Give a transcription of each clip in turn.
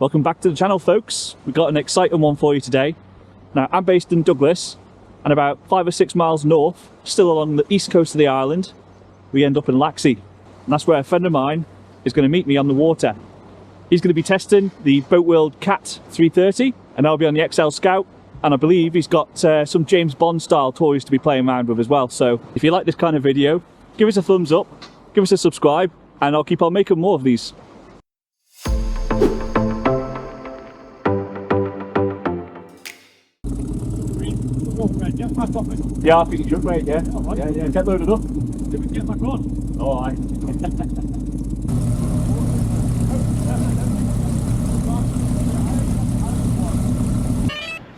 Welcome back to the channel, folks. We've got an exciting one for you today. Now, I'm based in Douglas, and about 5 or 6 miles north, still along the east coast of the island, we end up in Laxey. And that's where a friend of mine is going to meet me on the water. He's going to be testing the Boatworld Kat 330, and I'll be on the XL Scout. And I believe he's got some James Bond style toys to be playing around with as well. So if you like this kind of video, give us a thumbs up, give us a subscribe, and I'll keep on making more of these. Yeah, I think you should, mate, yeah. Right. Yeah, get loaded up. Did we get back on? Oh, aye.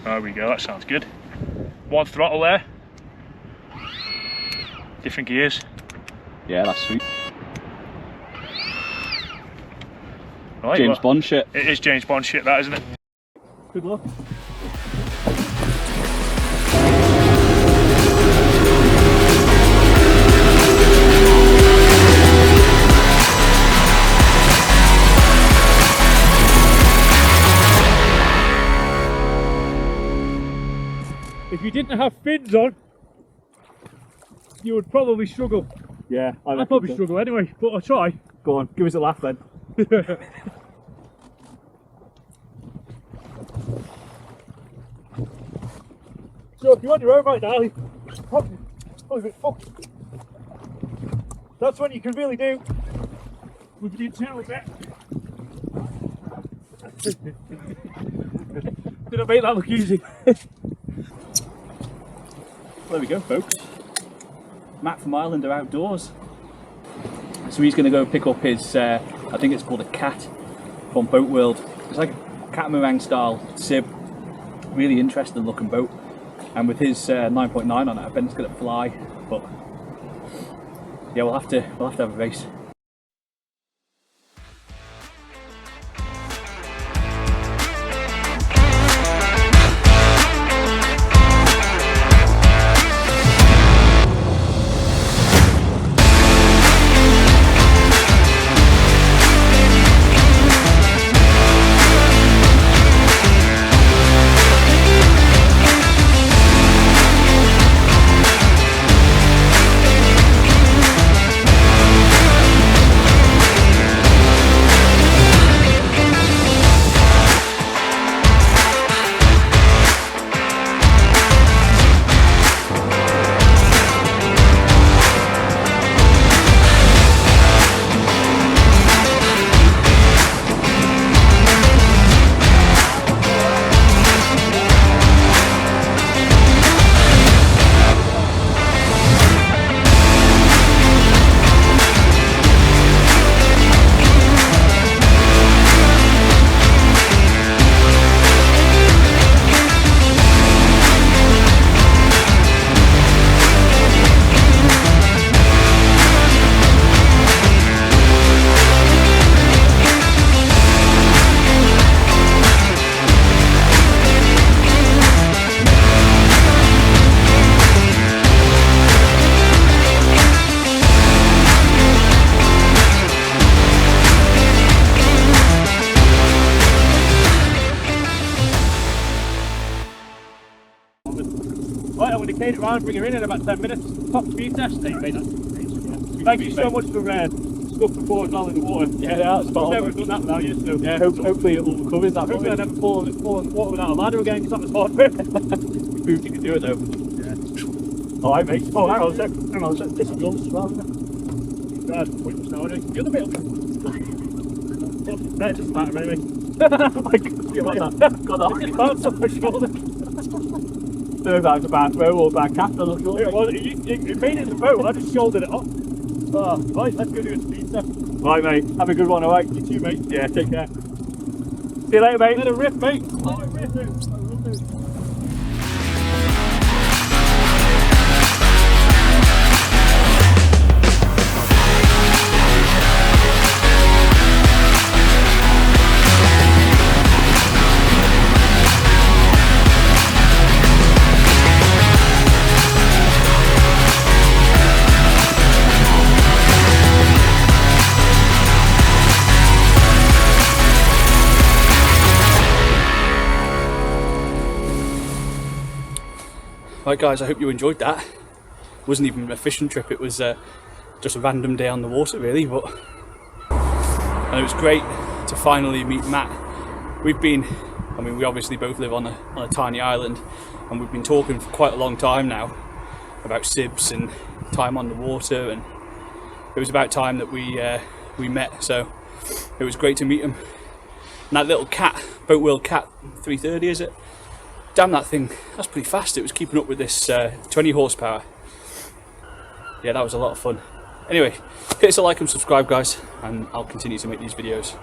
There we go, that sounds good. One throttle there. Different gears. Yeah, that's sweet. Right, James Bond shit. It is James Bond shit, that, isn't it? Good luck. If you didn't have fins on, you would probably struggle. Yeah, I'd probably struggle anyway, but I'll try. Go on, give us a laugh then. So if you're on your own right now, you're probably a bit fucked. That's when you can really do with the internal bit. Did I make that look easy? There we go, folks. Matt from Ireland are outdoors. So he's going to go pick up his, I think it's called a Kat from Boatworld. It's like a catamaran style sib. Really interesting looking boat. And with his 9.9 on it, I bet it's going to fly. But yeah, we'll have to have a race. Right, I'm going to cane it round, bring her in about 10 minutes. Top speed test. Thank you so much for stuff before as well in the water. Yeah, that's spot on. I've never done that now, so Yeah, hopefully it will recover that. hopefully I never fall in the water without a ladder again, because that was hard work. You proved you can do it though. Yeah. Alright, mate. Oh, hang on a sec. Hang on a sec. This is yours as well, isn't it? Dad, point us now, anyway. The other bit up. That doesn't matter, anyway. Got that. Bounce off my shoulder. Third time's a bad throw or bad cast. It made it in the boat, I just shouldered it off. Oh, right, let's go do a speed test. Right, mate. Have a good one, alright? You too, mate. Yeah, take care. See you later, mate. Let it rip, mate. Let it rip, mate. Right guys, I hope you enjoyed that. It wasn't even a fishing trip, it was just a random day on the water really, and it was great to finally meet Matt. We obviously both live on a tiny island, and we've been talking for quite a long time now about sibs and time on the water, and it was about time that we met, so it was great to meet him. And that little Kat, Boatworld Kat 330 is it? Damn, that thing, that's pretty fast. It was keeping up with this 20 horsepower. Yeah, that was a lot of fun. Anyway, hit us a like and subscribe guys, and I'll continue to make these videos.